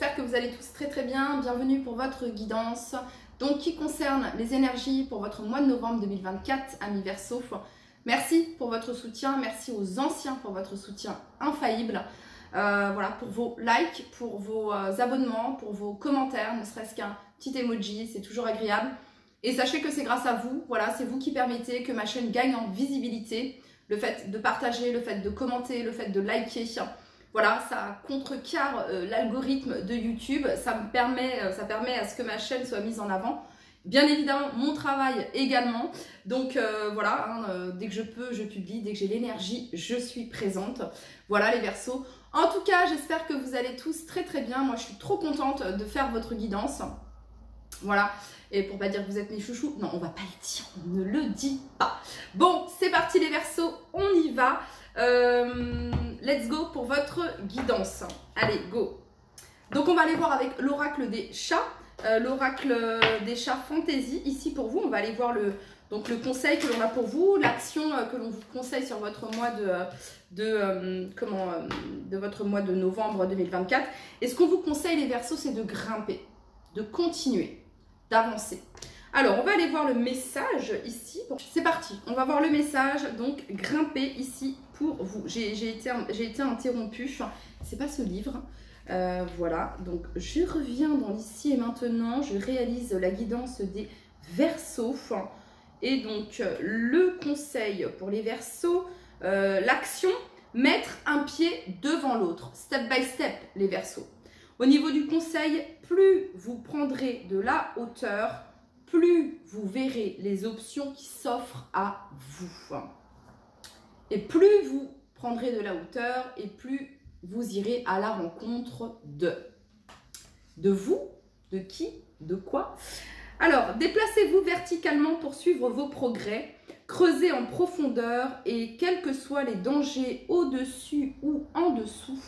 j'espère que vous allez tous très bien. Bienvenue pour votre guidance, donc qui concerne les énergies pour votre mois de novembre 2024, amis Verseau. Merci pour votre soutien, merci aux anciens pour votre soutien infaillible. Voilà, pour vos likes, pour vos abonnements, pour vos commentaires, ne serait-ce qu'un petit emoji, c'est toujours agréable. Et sachez que c'est grâce à vous, voilà, c'est vous qui permettez que ma chaîne gagne en visibilité. Le fait de partager, le fait de commenter, le fait de liker, voilà, ça contrecarre l'algorithme de YouTube, ça permet à ce que ma chaîne soit mise en avant. Bien évidemment, mon travail également. Donc voilà, dès que je peux, je publie. Dès que j'ai l'énergie, je suis présente. Voilà les Verseaux. En tout cas, j'espère que vous allez tous très bien. Moi, je suis trop contente de faire votre guidance. Voilà. Et pour pas dire que vous êtes mes chouchous, non, on va pas le dire, on ne le dit pas. Bon, c'est parti les Verseaux, on y va. Let's go pour votre guidance. Allez, go. Donc, on va aller voir avec l'oracle des chats. L'oracle des chats fantasy ici pour vous. On va aller voir le conseil que l'on a pour vous, l'action que l'on vous conseille sur votre mois de votre mois de novembre 2024. Et ce qu'on vous conseille les Verseaux, c'est de grimper, de continuer, d'avancer. Alors, on va aller voir le message ici. C'est parti, on va voir le message. Donc, grimper ici pour vous. J'ai été interrompue. C'est pas ce livre. Voilà, donc je reviens dans l'ici et maintenant, je réalise la guidance des Verseaux et donc le conseil pour les Verseaux, l'action, mettre un pied devant l'autre, step by step les Verseaux. Au niveau du conseil, plus vous prendrez de la hauteur, plus vous verrez les options qui s'offrent à vous. Et plus vous prendrez de la hauteur et plus vous irez à la rencontre de vous, de qui, de quoi. Alors, déplacez-vous verticalement pour suivre vos progrès, creusez en profondeur et quels que soient les dangers au-dessus ou en dessous,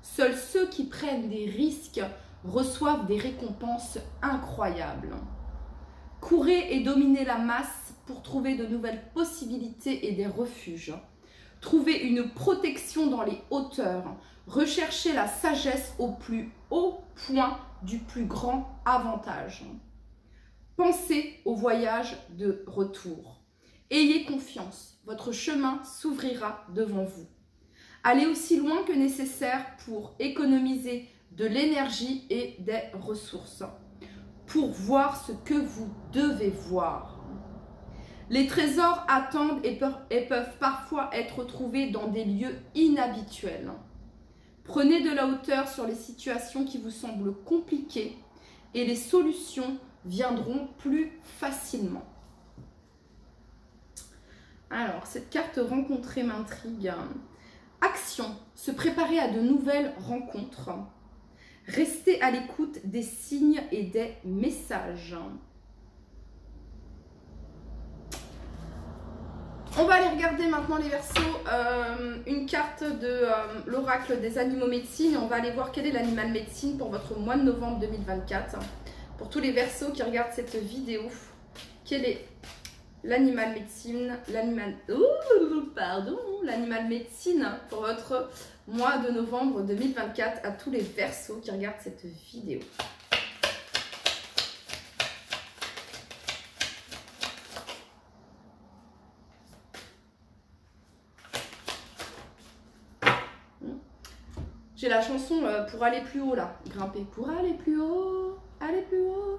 seuls ceux qui prennent des risques reçoivent des récompenses incroyables. Courez et dominez la masse pour trouver de nouvelles possibilités et des refuges. Trouvez une protection dans les hauteurs. Recherchez la sagesse au plus haut point du plus grand avantage. Pensez au voyage de retour. Ayez confiance, votre chemin s'ouvrira devant vous. Allez aussi loin que nécessaire pour économiser de l'énergie et des ressources, pour voir ce que vous devez voir. Les trésors attendent et peuvent parfois être trouvés dans des lieux inhabituels. Prenez de la hauteur sur les situations qui vous semblent compliquées et les solutions viendront plus facilement. Alors, cette carte rencontrer m'intrigue. Action, se préparer à de nouvelles rencontres. Restez à l'écoute des signes et des messages. On va aller regarder maintenant les Verseaux, une carte de l'oracle des animaux médecine. On va aller voir quel est l'animal médecine pour votre mois de novembre 2024. Pour tous les Verseaux qui regardent cette vidéo, quel est l'animal médecine, l'animal médecine pour votre mois de novembre 2024 à tous les Verseaux qui regardent cette vidéo. J'ai la chanson pour aller plus haut là, grimper pour aller plus haut, aller plus haut.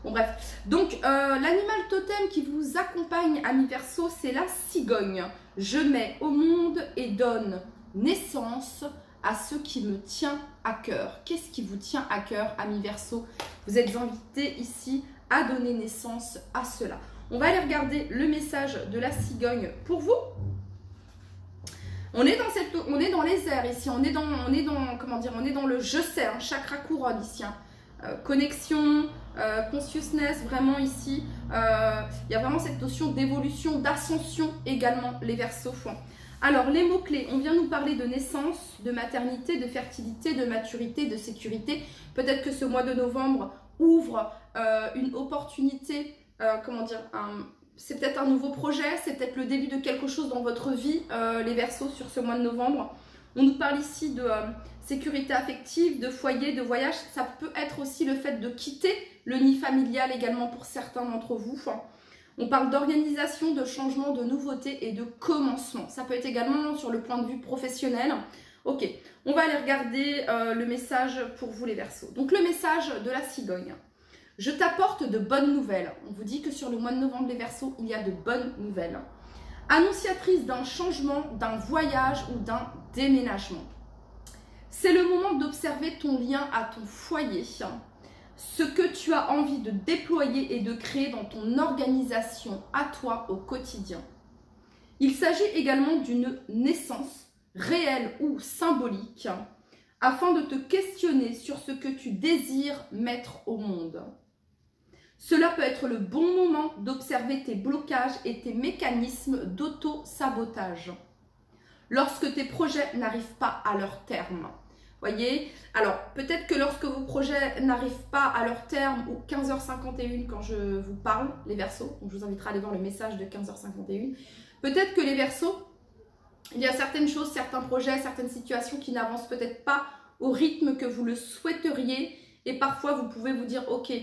Bon bref, donc l'animal totem qui vous accompagne amis Verseaux, c'est la cigogne. Je mets au monde et donne naissance à ce qui me tient à cœur. Qu'est-ce qui vous tient à cœur amis Verseaux? Vous êtes invités ici à donner naissance à cela. On va aller regarder le message de la cigogne pour vous. On est dans les airs ici, on est dans le je sais, hein, chakra couronne ici, hein. Connexion, consciousness vraiment ici, il y a vraiment cette notion d'évolution, d'ascension également les Verseaux. Alors les mots-clés, on vient nous parler de naissance, de maternité, de fertilité, de maturité, de sécurité. Peut-être que ce mois de novembre ouvre une opportunité, c'est peut-être un nouveau projet, c'est peut-être le début de quelque chose dans votre vie, les Verseaux, sur ce mois de novembre. On nous parle ici de sécurité affective, de foyer, de voyage. Ça peut être aussi le fait de quitter le nid familial également pour certains d'entre vous. On parle d'organisation, de changement, de nouveauté et de commencement. Ça peut être également sur le point de vue professionnel. Ok, on va aller regarder le message pour vous les Verseaux. Donc le message de la cigogne. Je t'apporte de bonnes nouvelles. On vous dit que sur le mois de novembre, les Verseaux, il y a de bonnes nouvelles. Annonciatrice d'un changement, d'un voyage ou d'un déménagement. C'est le moment d'observer ton lien à ton foyer, ce que tu as envie de déployer et de créer dans ton organisation à toi au quotidien. Il s'agit également d'une naissance réelle ou symbolique afin de te questionner sur ce que tu désires mettre au monde. Cela peut être le bon moment d'observer tes blocages et tes mécanismes d'auto-sabotage lorsque tes projets n'arrivent pas à leur terme. Voyez, alors peut-être que lorsque vos projets n'arrivent pas à leur terme, ou 15h51 quand je vous parle, les Verseaux, donc je vous inviterai à aller voir le message de 15h51, peut-être que les Verseaux, il y a certaines choses, certains projets, certaines situations qui n'avancent peut-être pas au rythme que vous le souhaiteriez, et parfois vous pouvez vous dire ok,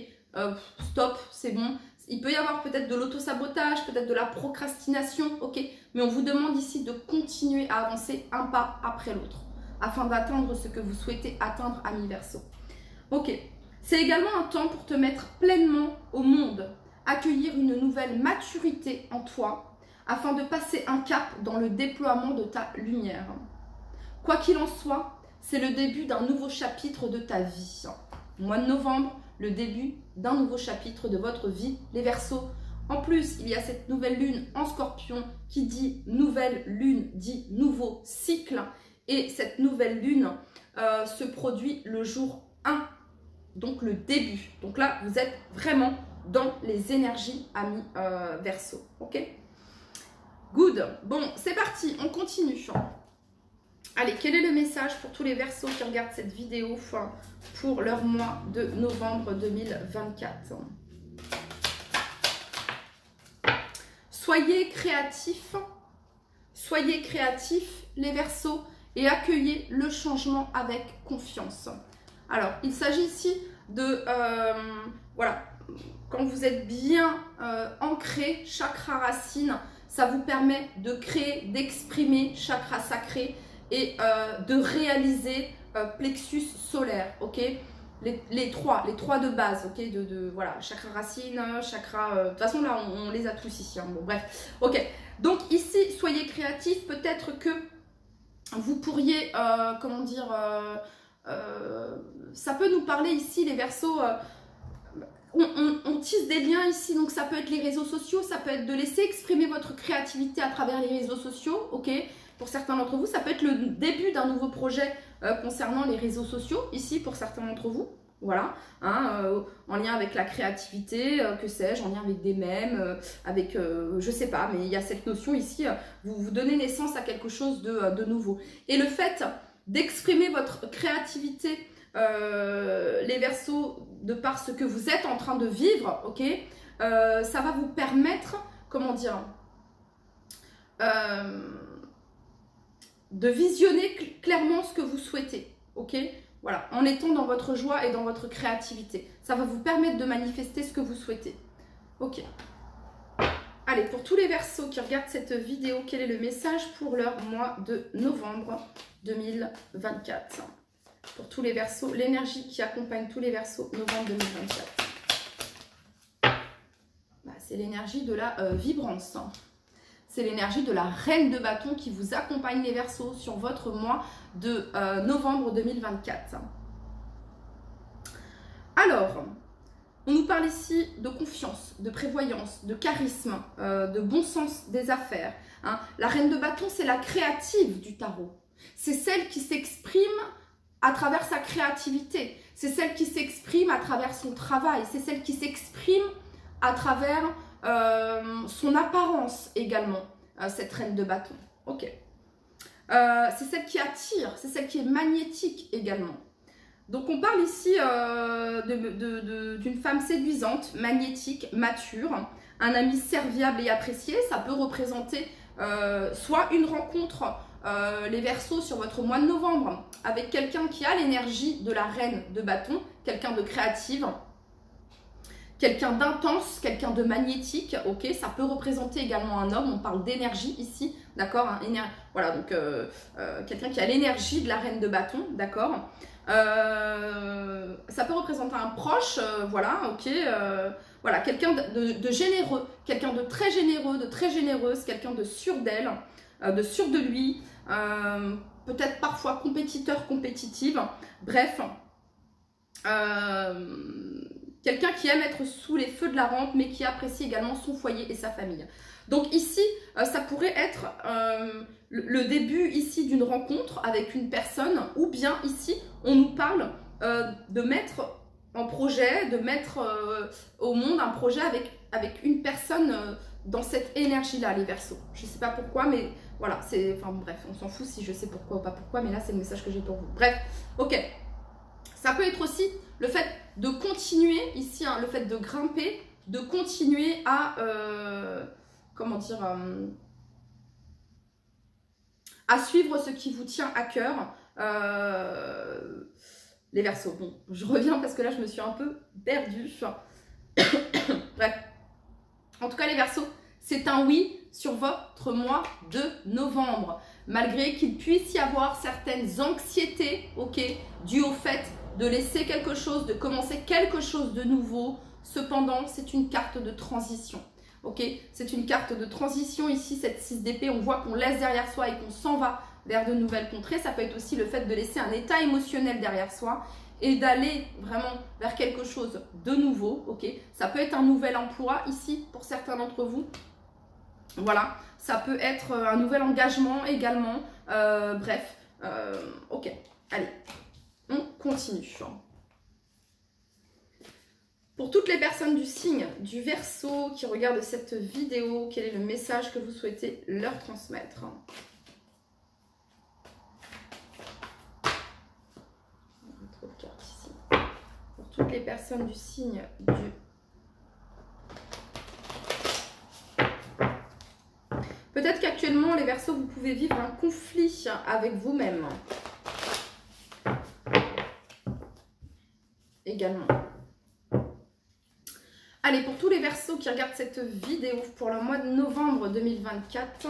stop, c'est bon. Il peut y avoir peut-être de l'auto-sabotage, peut-être de la procrastination, ok, mais on vous demande ici de continuer à avancer un pas après l'autre afin d'atteindre ce que vous souhaitez atteindre, amis Verseaux. Ok, c'est également un temps pour te mettre pleinement au monde, accueillir une nouvelle maturité en toi afin de passer un cap dans le déploiement de ta lumière. Quoi qu'il en soit, c'est le début d'un nouveau chapitre de ta vie. Mois de novembre, le début d'un nouveau chapitre de votre vie, les Verseaux. En plus, il y a cette nouvelle lune en Scorpion qui dit nouvelle lune, dit nouveau cycle. Et cette nouvelle lune se produit le jour 1, donc le début. Donc là, vous êtes vraiment dans les énergies, amis Verseaux. Ok? Good. Bon, c'est parti, on continue. Allez, quel est le message pour tous les Verseaux qui regardent cette vidéo pour leur mois de novembre 2024? Soyez créatifs, les Verseaux, et accueillez le changement avec confiance. Alors, il s'agit ici de, voilà, quand vous êtes bien ancré, chakra racine, ça vous permet de créer, d'exprimer chakra sacré et de réaliser plexus solaire, ok, les trois de base, ok, voilà, chakra racine, chakra, de toute façon là on les a tous ici, hein, bon bref, ok, donc ici soyez créatifs, peut-être que vous pourriez, comment dire, ça peut nous parler ici les Verseaux, on tisse des liens ici, donc ça peut être les réseaux sociaux, ça peut être de laisser exprimer votre créativité à travers les réseaux sociaux, ok. Pour certains d'entre vous, ça peut être le début d'un nouveau projet concernant les réseaux sociaux, ici pour certains d'entre vous, voilà, hein, en lien avec la créativité, que sais-je, en lien avec des mèmes, avec, je sais pas, mais il y a cette notion ici, vous donnez naissance à quelque chose de nouveau. Et le fait d'exprimer votre créativité, les Verseaux, de par ce que vous êtes en train de vivre, ok, ça va vous permettre, comment dire, de visionner clairement ce que vous souhaitez, ok, voilà, en étant dans votre joie et dans votre créativité. Ça va vous permettre de manifester ce que vous souhaitez, ok. Allez, pour tous les Verseaux qui regardent cette vidéo, quel est le message pour leur mois de novembre 2024? Pour tous les Verseaux, l'énergie qui accompagne tous les Verseaux novembre 2024. Bah, c'est l'énergie de la vibrance. C'est l'énergie de la reine de bâton qui vous accompagne les Verseaux sur votre mois de novembre 2024. Alors, on nous parle ici de confiance, de prévoyance, de charisme, de bon sens des affaires. Hein. La reine de bâton, c'est la créative du tarot. C'est celle qui s'exprime à travers sa créativité. C'est celle qui s'exprime à travers son travail. C'est celle qui s'exprime à travers son apparence également, cette reine de bâton. Ok. C'est celle qui attire, c'est celle qui est magnétique également. Donc on parle ici d'une femme séduisante, magnétique, mature, un ami serviable et apprécié. Ça peut représenter soit une rencontre les Verseaux, sur votre mois de novembre, avec quelqu'un qui a l'énergie de la reine de bâton, quelqu'un de créative, quelqu'un d'intense, quelqu'un de magnétique, ok, ça peut représenter également un homme, on parle d'énergie ici, d'accord, hein, voilà, donc quelqu'un qui a l'énergie de la reine de bâton, d'accord, ça peut représenter un proche, voilà, ok, voilà, quelqu'un de généreux, quelqu'un de très généreux, de très généreuse, quelqu'un de sûr d'elle, de sûr de lui, peut-être parfois compétiteur, compétitive, bref, quelqu'un qui aime être sous les feux de la rampe, mais qui apprécie également son foyer et sa famille. Donc ici, ça pourrait être le début ici d'une rencontre avec une personne, ou bien ici, on nous parle de mettre en projet, de mettre au monde un projet avec une personne dans cette énergie-là, les Verseaux. Je ne sais pas pourquoi, mais voilà, c'est... Enfin bref, on s'en fout si je sais pourquoi ou pas pourquoi, mais là, c'est le message que j'ai pour vous. Bref, ok. Ça peut être aussi le fait de continuer, ici, hein, le fait de grimper, de continuer à, comment dire, à suivre ce qui vous tient à cœur. Les Verseaux, bon, je reviens parce que là, je me suis un peu perdue. Bref, en tout cas, les Verseaux, c'est un oui sur votre mois de novembre. Malgré qu'il puisse y avoir certaines anxiétés, ok, dues au fait de laisser quelque chose, de commencer quelque chose de nouveau. Cependant, c'est une carte de transition. Ok, c'est une carte de transition ici, cette 6 d'épée. On voit qu'on laisse derrière soi et qu'on s'en va vers de nouvelles contrées. Ça peut être aussi le fait de laisser un état émotionnel derrière soi et d'aller vraiment vers quelque chose de nouveau. Ok, ça peut être un nouvel emploi ici pour certains d'entre vous. Voilà, ça peut être un nouvel engagement également. Bref, ok, allez. On continue. Pour toutes les personnes du signe du Verseau qui regardent cette vidéo, quel est le message que vous souhaitez leur transmettre? Trop de cartes ici. Pour toutes les personnes du signe du... Peut-être qu'actuellement, les Verseaux, vous pouvez vivre un conflit avec vous-même. Également. Allez, pour tous les Verseaux qui regardent cette vidéo pour le mois de novembre 2024,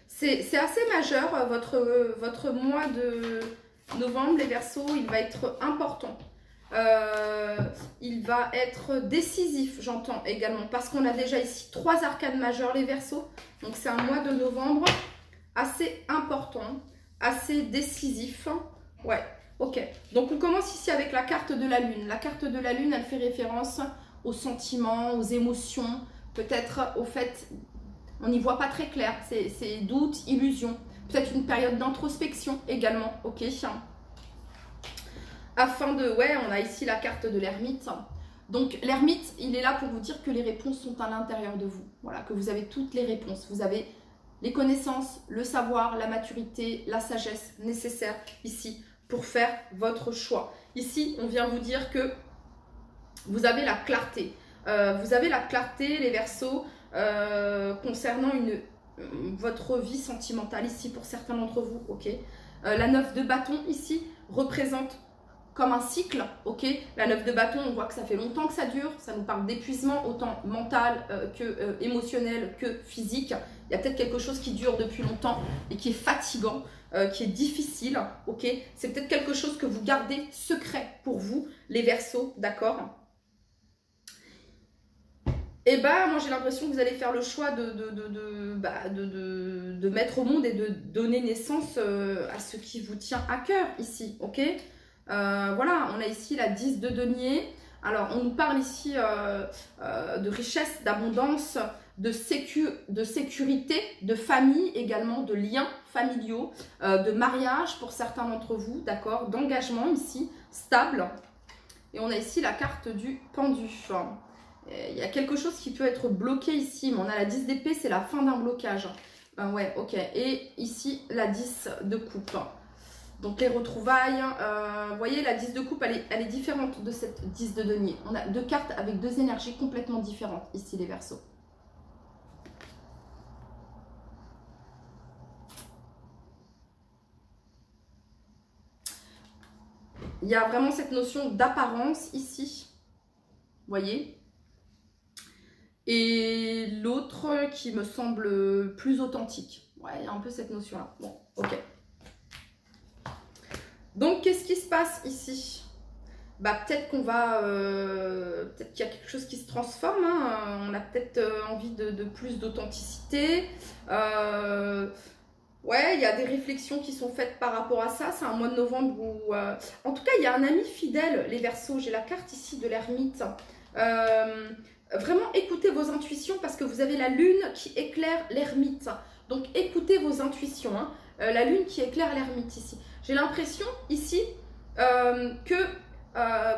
c'est assez majeur, votre mois de novembre, les Verseaux, il va être important. Il va être décisif, j'entends également, parce qu'on a déjà ici 3 arcanes majeures, les Verseaux. Donc c'est un mois de novembre assez important, assez décisif. Ouais, ok. Donc on commence ici avec la carte de la Lune. La carte de la Lune, elle fait référence aux sentiments, aux émotions, peut-être au fait, on n'y voit pas très clair, c'est doute, illusion. Peut-être une période d'introspection également, ok. Afin de... Ouais, on a ici la carte de l'ermite. Donc l'ermite, il est là pour vous dire que les réponses sont à l'intérieur de vous. Voilà, que vous avez toutes les réponses. Vous avez les connaissances, le savoir, la maturité, la sagesse nécessaires ici pour faire votre choix. Ici, on vient vous dire que vous avez la clarté. Vous avez la clarté, les Verseaux, concernant votre vie sentimentale ici pour certains d'entre vous. Ok. La 9 de bâton ici représente comme un cycle, ok. La 9 de bâton, on voit que ça fait longtemps que ça dure, ça nous parle d'épuisement, autant mental que émotionnel, que physique. Il y a peut-être quelque chose qui dure depuis longtemps et qui est fatigant, qui est difficile, ok. C'est peut-être quelque chose que vous gardez secret pour vous, les Verseaux, d'accord. Et bah, moi j'ai l'impression que vous allez faire le choix de mettre au monde et de donner naissance à ce qui vous tient à cœur ici, ok. Voilà, on a ici la 10 de denier. Alors, on nous parle ici de richesse, d'abondance, de sécurité, de famille également, de liens familiaux, de mariage pour certains d'entre vous, d'accord, d'engagement ici, stable. Et on a ici la carte du pendu. Il y a quelque chose qui peut être bloqué ici, mais on a la 10 d'épée, c'est la fin d'un blocage. Ouais, ok. Et ici, la 10 de coupe. Donc les retrouvailles, vous voyez, la 10 de coupe, elle est différente de cette 10 de denier. On a deux cartes avec deux énergies complètement différentes, ici les Verseaux. Il y a vraiment cette notion d'apparence ici, vous voyez. Et l'autre qui me semble plus authentique. Ouais, il y a un peu cette notion-là. Bon, ok. Donc, qu'est-ce qui se passe ici? Bah, peut-être qu'on va... peut-être qu'il y a quelque chose qui se transforme. Hein. On a peut-être envie de plus d'authenticité. Ouais, il y a des réflexions qui sont faites par rapport à ça. C'est un mois de novembre où... en tout cas, il y a un ami fidèle, les Verseaux. J'ai la carte ici de l'ermite. Vraiment, écoutez vos intuitions parce que vous avez la lune qui éclaire l'ermite. Donc, écoutez vos intuitions. Hein. La lune qui éclaire l'ermite ici. J'ai l'impression ici que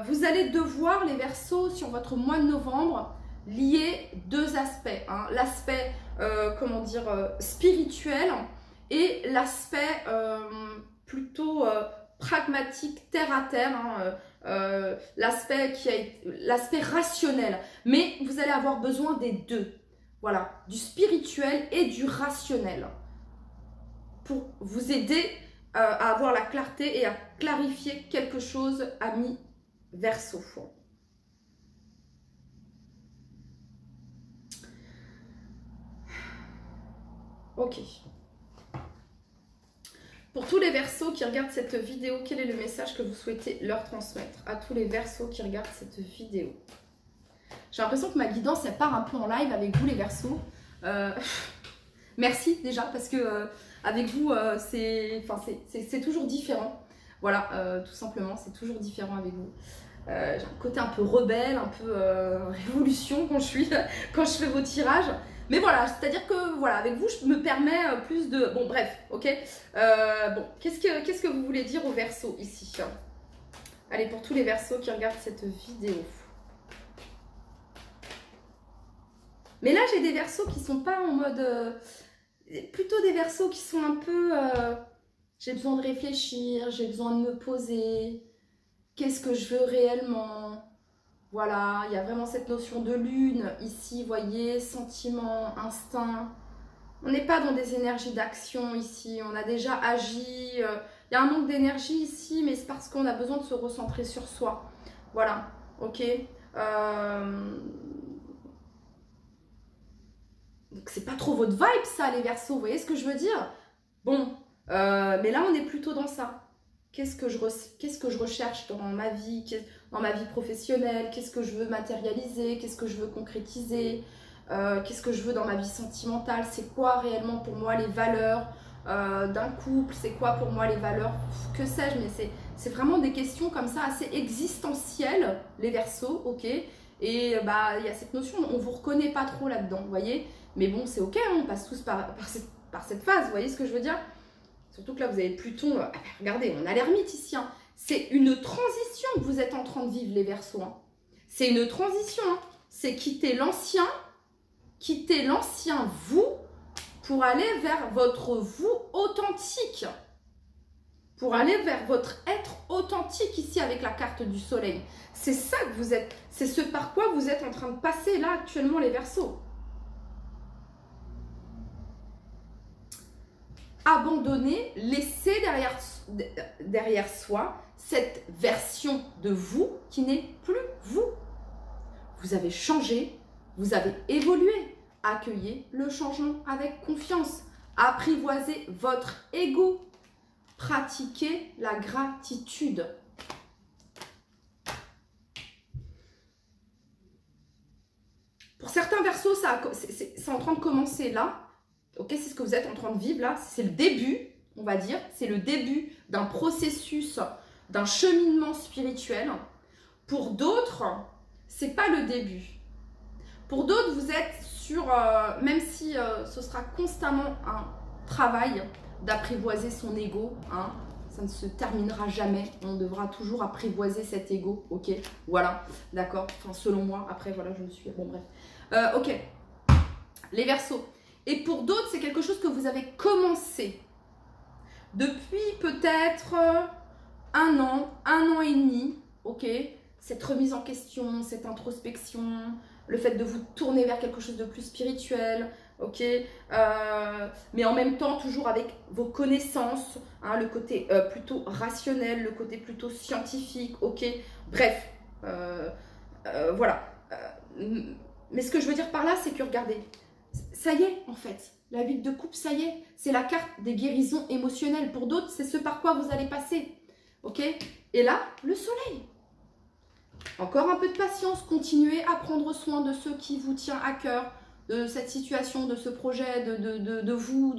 vous allez devoir, les Verseaux, sur votre mois de novembre, lier deux aspects. Hein. L'aspect, comment dire, spirituel et l'aspect plutôt pragmatique, terre à terre. Hein, l'aspect rationnel. Mais vous allez avoir besoin des deux. Voilà, du spirituel et du rationnel. Pour vous aider à avoir la clarté et à clarifier quelque chose, amis Verseaux. Ok. Pour tous les Verseaux qui regardent cette vidéo, quel est le message que vous souhaitez leur transmettre? À tous les Verseaux qui regardent cette vidéo. J'ai l'impression que ma guidance, elle part un peu en live avec vous les Verseaux. Merci déjà parce que avec vous, c'est toujours différent. Voilà, tout simplement, c'est toujours différent avec vous. J'ai un côté un peu rebelle, un peu révolution quand je fais vos tirages. Mais voilà, c'est-à-dire que voilà, avec vous, je me permets plus de... Bon, bref, ok. Bon, qu'est-ce que vous voulez dire aux Verseaux ici? Allez, pour tous les Verseaux qui regardent cette vidéo. Mais là, j'ai des Verseaux qui sont pas en mode... plutôt des Verseaux qui sont un peu... j'ai besoin de réfléchir, j'ai besoin de me poser. Qu'est-ce que je veux réellement? Voilà, il y a vraiment cette notion de lune ici, voyez, sentiment, instinct. On n'est pas dans des énergies d'action ici, on a déjà agi. Il y a un manque d'énergie ici, mais c'est parce qu'on a besoin de se recentrer sur soi. Voilà, ok. Donc c'est pas trop votre vibe ça, les Verseaux, vous voyez ce que je veux dire? Bon, mais là on est plutôt dans ça. Qu'est-ce que je recherche dans ma vie, professionnelle? Qu'est-ce que je veux matérialiser? Qu'est-ce que je veux concrétiser? Qu'est-ce que je veux dans ma vie sentimentale? C'est quoi réellement pour moi les valeurs d'un couple? C'est quoi pour moi les valeurs? Que sais-je? Mais c'est vraiment des questions comme ça assez existentielles, les Verseaux, ok? Et bah il y a cette notion, on ne vous reconnaît pas trop là-dedans, vous voyez? Mais bon, c'est ok, on passe tous par cette phase, vous voyez ce que je veux dire? Surtout que là, vous avez Pluton. Regardez, on a l'ermite ici. Hein. C'est une transition que vous êtes en train de vivre, les Verseaux. Hein. C'est une transition. Hein. C'est quitter l'ancien vous pour aller vers votre vous authentique. Pour aller vers votre être authentique ici avec la carte du soleil. C'est ça que vous êtes. C'est ce par quoi vous êtes en train de passer là actuellement, les Verseaux. Abandonner, laisser derrière soi cette version de vous qui n'est plus vous. Vous avez changé, vous avez évolué. Accueillez le changement avec confiance. Apprivoisez votre ego. Pratiquez la gratitude. Pour certains Verseaux, c'est en train de commencer là. Ok, c'est ce que vous êtes en train de vivre là, c'est le début, on va dire, c'est le début d'un processus, d'un cheminement spirituel. Pour d'autres, c'est pas le début. Pour d'autres, vous êtes sur, même si ce sera constamment un travail d'apprivoiser son ego, hein, ça ne se terminera jamais, on devra toujours apprivoiser cet ego, ok, voilà, d'accord, enfin selon moi, après voilà, je me suis, bon bref, ok, les Verseaux. Et pour d'autres, c'est quelque chose que vous avez commencé depuis peut-être un an et demi, ok? Cette remise en question, cette introspection, le fait de vous tourner vers quelque chose de plus spirituel, ok? Mais en même temps, toujours avec vos connaissances, hein, le côté plutôt rationnel, le côté plutôt scientifique, ok? Bref, voilà. Mais ce que je veux dire par là, c'est que regardez, ça y est en fait, la 8 de coupe, ça y est, c'est la carte des guérisons émotionnelles. Pour d'autres, c'est ce par quoi vous allez passer, ok? Et là, le soleil. Encore un peu de patience, continuez à prendre soin de ce qui vous tient à cœur, de cette situation, de ce projet, de vous,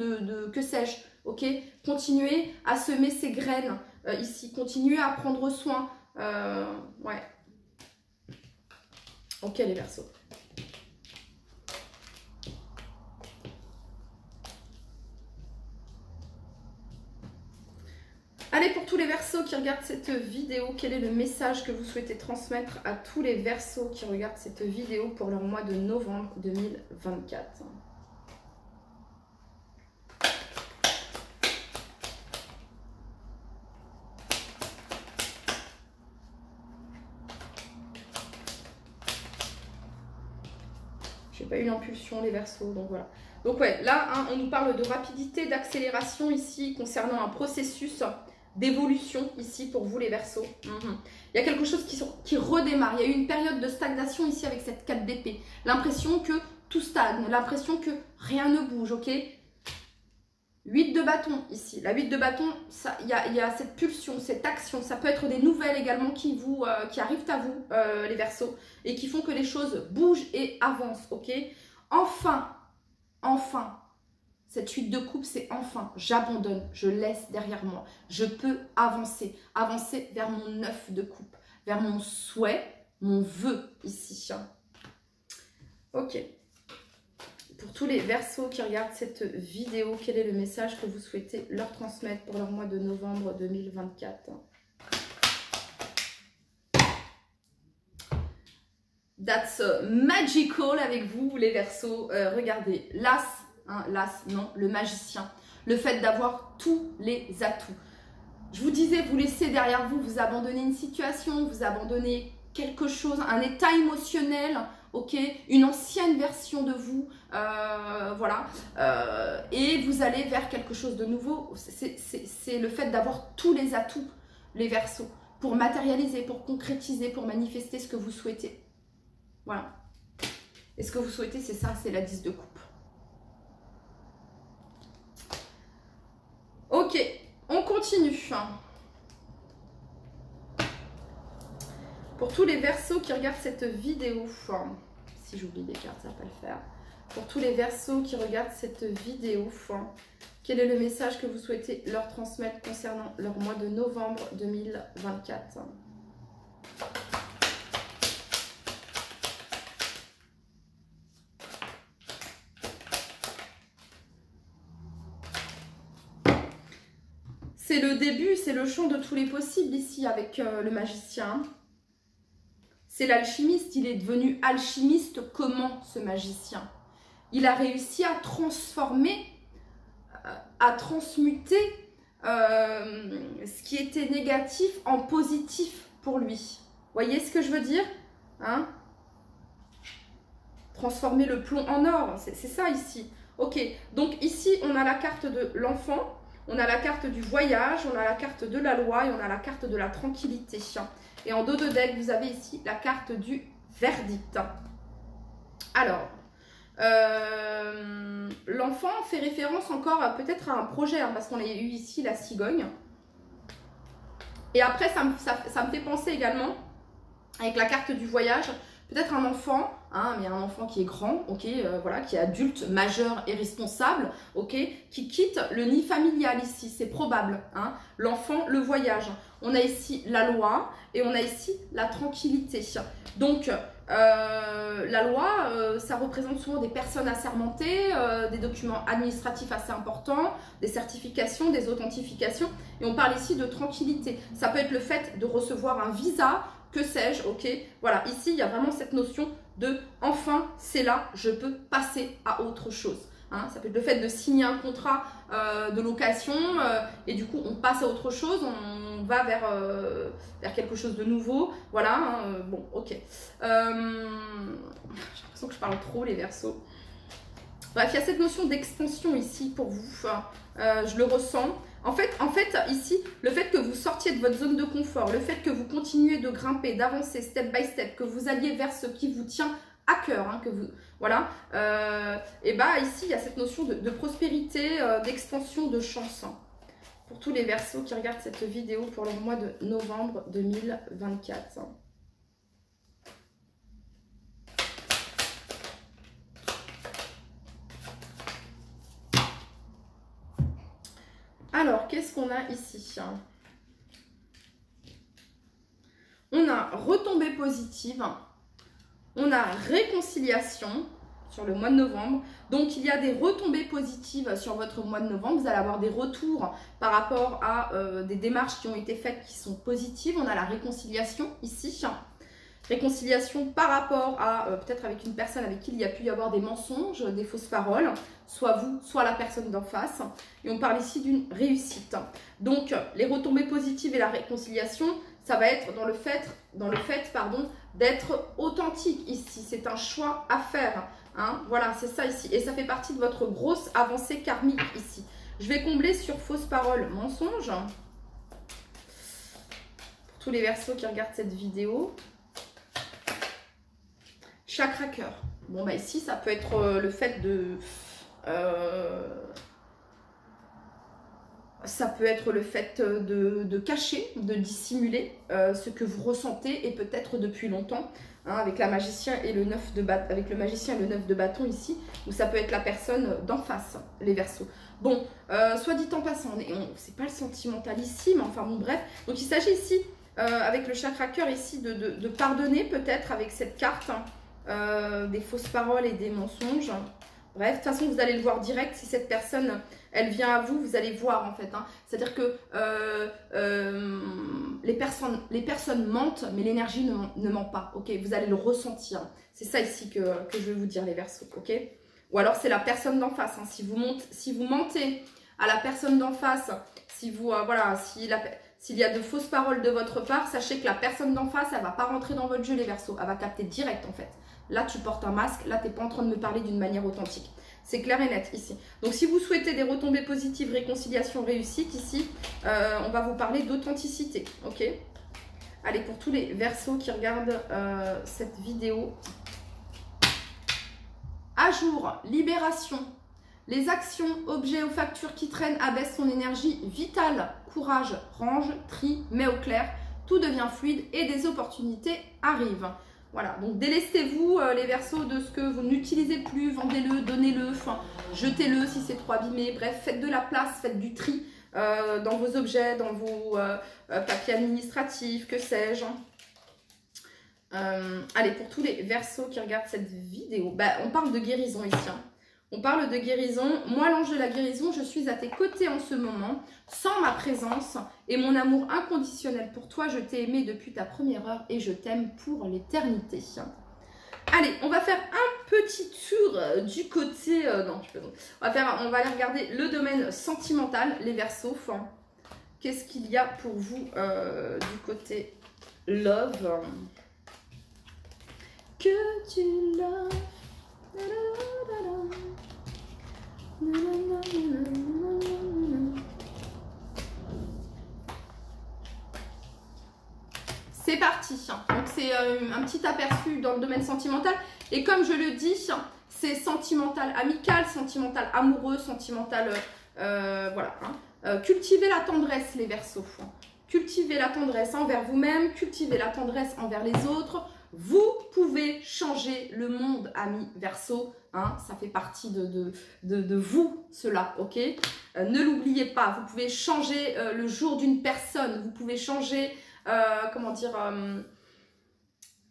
que sais-je, ok? Continuez à semer ces graines ici, continuez à prendre soin, ouais. Ok les Verseaux. Allez, pour tous les Verseaux qui regardent cette vidéo, quel est le message que vous souhaitez transmettre à tous les Verseaux qui regardent cette vidéo pour leur mois de novembre 2024? J'ai pas eu l'impulsion les Verseaux, donc voilà. Donc ouais, là, hein, on nous parle de rapidité, d'accélération ici concernant un processus d'évolution ici pour vous les Verseaux. Il y a quelque chose qui redémarre. Il y a eu une période de stagnation ici avec cette 4 d'épée. L'impression que tout stagne, l'impression que rien ne bouge, ok? 8 de bâton ici. La 8 de bâton, il y a cette pulsion, cette action. Ça peut être des nouvelles également qui arrivent à vous, les Verseaux, et qui font que les choses bougent et avancent, ok? Enfin, cette 8 de coupe, c'est enfin, j'abandonne, je laisse derrière moi. Je peux avancer vers mon 9 de coupe, vers mon souhait, mon vœu ici. Ok. Pour tous les Verseaux qui regardent cette vidéo, quel est le message que vous souhaitez leur transmettre pour leur mois de novembre 2024? That's magical avec vous les Verseaux. Regardez, l'As. Hein, l'As, non, le magicien. Le fait d'avoir tous les atouts. Je vous disais, vous laissez derrière vous, vous abandonnez une situation, vous abandonnez quelque chose, un état émotionnel, ok, une ancienne version de vous, voilà, et vous allez vers quelque chose de nouveau. C'est le fait d'avoir tous les atouts, les Verseaux, pour matérialiser, pour concrétiser, pour manifester ce que vous souhaitez. Voilà. Et ce que vous souhaitez, c'est ça, c'est la 10 de coupe. Ok, on continue. Pour tous les Verseaux qui regardent cette vidéo, si j'oublie des cartes, ça va pas le faire. Pour tous les Verseaux qui regardent cette vidéo, quel est le message que vous souhaitez leur transmettre concernant leur mois de novembre 2024? C'est le début, c'est le champ de tous les possibles ici avec le magicien. C'est l'alchimiste, il est devenu alchimiste. Comment ce magicien? Il a réussi à transformer, à transmuter ce qui était négatif en positif pour lui. Voyez ce que je veux dire, hein? Transformer le plomb en or, c'est ça ici. Ok, donc ici on a la carte de l'enfant. On a la carte du voyage, on a la carte de la loi et on a la carte de la tranquillité. Et en dos de deck, vous avez ici la carte du verdict. Alors, l'enfant fait référence encore peut-être à un projet, hein, parce qu'on a eu ici la cigogne. Et après, ça me fait penser également, avec la carte du voyage, peut-être un enfant, hein, mais un enfant qui est grand, ok, voilà, qui est adulte, majeur et responsable, ok, qui quitte le nid familial ici, c'est probable, hein, l'enfant, le voyage. On a ici la loi et on a ici la tranquillité. Donc, la loi, ça représente souvent des personnes assermentées, des documents administratifs assez importants, des certifications, des authentifications, et on parle ici de tranquillité. Ça peut être le fait de recevoir un visa, que sais-je, ok, voilà, ici il y a vraiment cette notion de enfin c'est là, je peux passer à autre chose. Hein. Ça peut être le fait de signer un contrat de location et du coup on passe à autre chose, on va vers quelque chose de nouveau. Voilà, hein, bon, ok. J'ai l'impression que je parle trop, les Verseaux. Bref, il y a cette notion d'expansion ici pour vous. Je le ressens. En fait, ici, le fait que vous sortiez de votre zone de confort, le fait que vous continuez de grimper, d'avancer step by step, que vous alliez vers ce qui vous tient à cœur, hein, que vous, voilà, et bah ici, il y a cette notion de prospérité, d'expansion, de chance. Hein, pour tous les Verseaux qui regardent cette vidéo pour le mois de novembre 2024. Hein. Alors, qu'est-ce qu'on a ici? On a retombée positive, on a réconciliation sur le mois de novembre. Donc, il y a des retombées positives sur votre mois de novembre. Vous allez avoir des retours par rapport à des démarches qui ont été faites qui sont positives. On a la réconciliation ici. Réconciliation par rapport à peut-être avec une personne avec qui il y a pu y avoir des mensonges, des fausses paroles, soit vous, soit la personne d'en face. Et on parle ici d'une réussite. Donc, les retombées positives et la réconciliation, ça va être dans le fait d'être authentique ici. C'est un choix à faire. Hein. Voilà, c'est ça ici. Et ça fait partie de votre grosse avancée karmique ici. Je vais combler sur fausses paroles, mensonges. Pour tous les Verseaux qui regardent cette vidéo. Chakra cœur. Bon, bah ici, ça peut être le fait de... ça peut être le fait de cacher, de dissimuler ce que vous ressentez et peut-être depuis longtemps. Hein, avec la magicien et le 9 de bâton, avec le magicien et le 9 de bâton ici, ou ça peut être la personne d'en face, les Verseaux. Bon, soit dit en passant, c'est pas le sentimental ici, mais enfin bon, bref. Donc il s'agit ici, avec le chakra cœur ici, de pardonner peut-être avec cette carte, hein, des fausses paroles et des mensonges. Bref, de toute façon, vous allez le voir direct. Si cette personne, elle vient à vous, vous allez voir en fait. Hein. C'est-à-dire que les personnes mentent, mais l'énergie ne ment pas. Ok, vous allez le ressentir. C'est ça ici que je veux vous dire, les Verseaux. Ok. Ou alors c'est la personne d'en face. Hein. Si vous mentez à la personne d'en face, si vous voilà, s'il y a de fausses paroles de votre part, sachez que la personne d'en face, elle va pas rentrer dans votre jeu, les Verseaux. Elle va capter direct en fait. Là, tu portes un masque. Là, tu n'es pas en train de me parler d'une manière authentique. C'est clair et net ici. Donc, si vous souhaitez des retombées positives, réconciliation, réussite, ici, on va vous parler d'authenticité. Ok. Allez, pour tous les Verseaux qui regardent cette vidéo. À jour, libération. Les actions, objets ou factures qui traînent abaissent son énergie vitale. Courage, range, trie, met au clair. Tout devient fluide et des opportunités arrivent. Voilà, donc délestez-vous les Verseaux de ce que vous n'utilisez plus, vendez-le, donnez-le, enfin, jetez-le si c'est trop abîmé. Bref, faites de la place, faites du tri dans vos objets, dans vos papiers administratifs, que sais-je. Allez, pour tous les Verseaux qui regardent cette vidéo, bah, on parle de guérison ici. Hein. On parle de guérison. Moi, l'ange de la guérison, je suis à tes côtés en ce moment, sans ma présence et mon amour inconditionnel pour toi. Je t'ai aimé depuis ta première heure et je t'aime pour l'éternité. Allez, on va faire un petit tour du côté... non, je peux non. On va aller regarder le domaine sentimental, les Verseaux. Qu'est-ce qu'il y a pour vous du côté love? Que tu loves. C'est parti. Donc c'est un petit aperçu dans le domaine sentimental. Et comme je le dis, c'est sentimental amical, sentimental amoureux, sentimental... voilà. Hein. Cultivez la tendresse, les Verseaux. Cultivez la tendresse envers vous-même, cultivez la tendresse envers les autres. Vous pouvez changer le monde, amis Verseaux. Hein, ça fait partie de vous, cela, ok? Ne l'oubliez pas, vous pouvez changer le jour d'une personne. Vous pouvez changer, comment dire,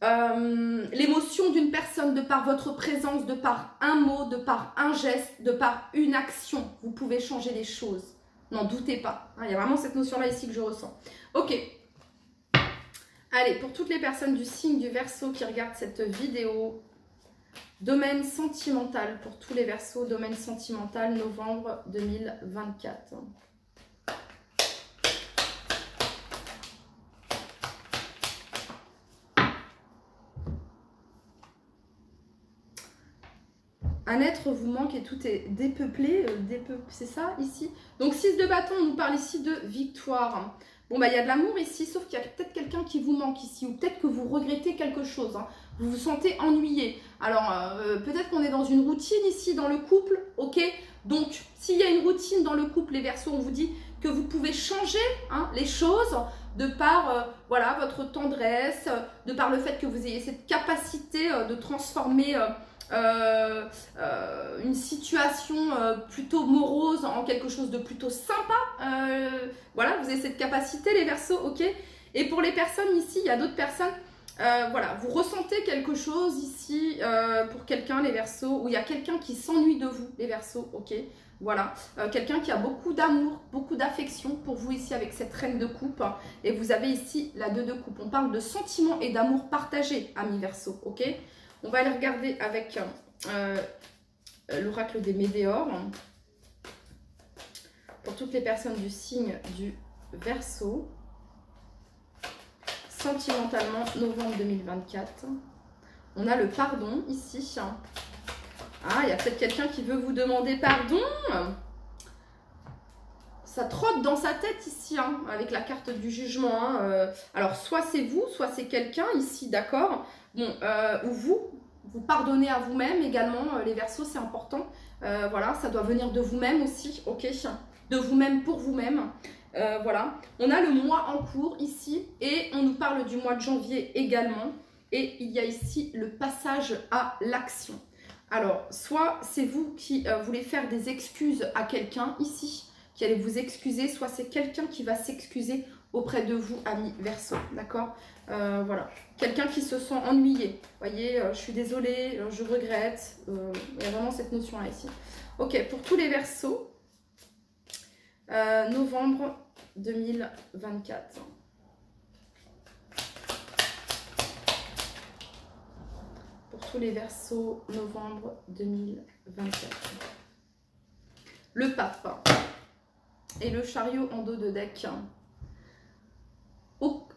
l'émotion d'une personne de par votre présence, de par un mot, de par un geste, de par une action. Vous pouvez changer les choses. N'en doutez pas. Hein, il y a vraiment cette notion-là ici que je ressens. Ok. Allez, pour toutes les personnes du signe du Verseau qui regardent cette vidéo, Domaine sentimental pour tous les Verseaux. Domaine sentimental, novembre 2024. Un être vous manque et tout est dépeuplé, c'est ça ici. Donc 6 de bâton, on nous parle ici de victoire. Bon bah il y a de l'amour ici, sauf qu'il y a peut-être quelqu'un qui vous manque ici, ou peut-être que vous regrettez quelque chose, hein. Vous vous sentez ennuyé. Alors peut-être qu'on est dans une routine ici dans le couple, ok. Donc s'il y a une routine dans le couple, les Verseaux, on vous dit que vous pouvez changer, hein, les choses de par voilà, votre tendresse, de par le fait que vous ayez cette capacité de transformer une situation plutôt morose en quelque chose de plutôt sympa. Voilà, vous avez cette capacité, les Verseaux, ok. Et pour les personnes ici, il y a d'autres personnes, voilà, vous ressentez quelque chose ici pour quelqu'un, les Verseaux, où il y a quelqu'un qui s'ennuie de vous, les Verseaux, ok. Voilà, quelqu'un qui a beaucoup d'amour, beaucoup d'affection pour vous ici avec cette reine de coupe. Et vous avez ici la 2 de coupe. On parle de sentiments et d'amour partagé, amis Verseaux, ok. On va aller regarder avec l'oracle des Météores. Pour toutes les personnes du signe du Verseau. Sentimentalement, novembre 2024. On a le pardon ici. Ah, il y a peut-être quelqu'un qui veut vous demander pardon. Ça trotte dans sa tête ici, hein, avec la carte du jugement. Hein. Alors, soit c'est vous, soit c'est quelqu'un ici, d'accord. Bon, ou vous pardonnez à vous-même également, les Verseaux, c'est important. Voilà, ça doit venir de vous-même aussi, ok. De vous-même pour vous-même. Voilà, on a le mois en cours ici et on nous parle du mois de janvier également. Et il y a ici le passage à l'action. Alors, soit c'est vous qui voulez faire des excuses à quelqu'un ici, qui allez vous excuser, soit c'est quelqu'un qui va s'excuser auprès de vous, amis Verseaux, d'accord. Voilà, quelqu'un qui se sent ennuyé. Vous voyez, je suis désolée, je regrette. Il y a vraiment cette notion-là ici. Ok, pour tous les Verseaux, novembre 2024. Pour tous les Verseaux, novembre 2024. Le pape et le chariot en dos de deck.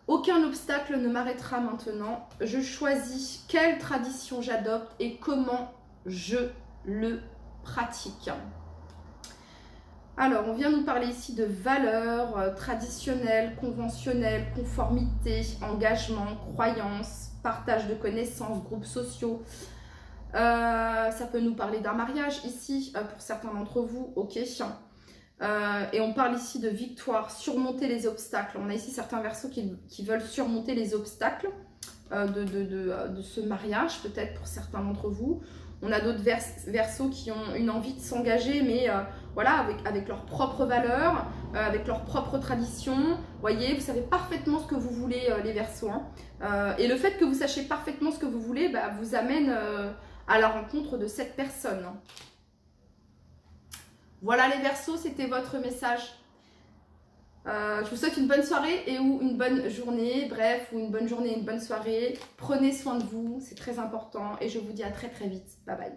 Aucun obstacle ne m'arrêtera maintenant. Je choisis quelle tradition j'adopte et comment je le pratique. Alors, on vient nous parler ici de valeurs traditionnelles, conventionnelles, conformité, engagement, croyances, partage de connaissances, groupes sociaux. Ça peut nous parler d'un mariage ici, pour certains d'entre vous, ok. Et on parle ici de victoire, surmonter les obstacles. On a ici certains Verseaux qui veulent surmonter les obstacles de ce mariage, peut-être pour certains d'entre vous. On a d'autres Verseaux qui ont une envie de s'engager, mais voilà, avec leurs propres valeurs, avec leurs propres traditions. Vous voyez, vous savez parfaitement ce que vous voulez, les Verseaux. Hein. Et le fait que vous sachiez parfaitement ce que vous voulez, bah, vous amène à la rencontre de cette personne. Voilà les Verseaux, c'était votre message. Je vous souhaite une bonne soirée et ou une bonne journée, bref, ou une bonne journée et une bonne soirée. Prenez soin de vous, c'est très important et je vous dis à très très vite. Bye bye.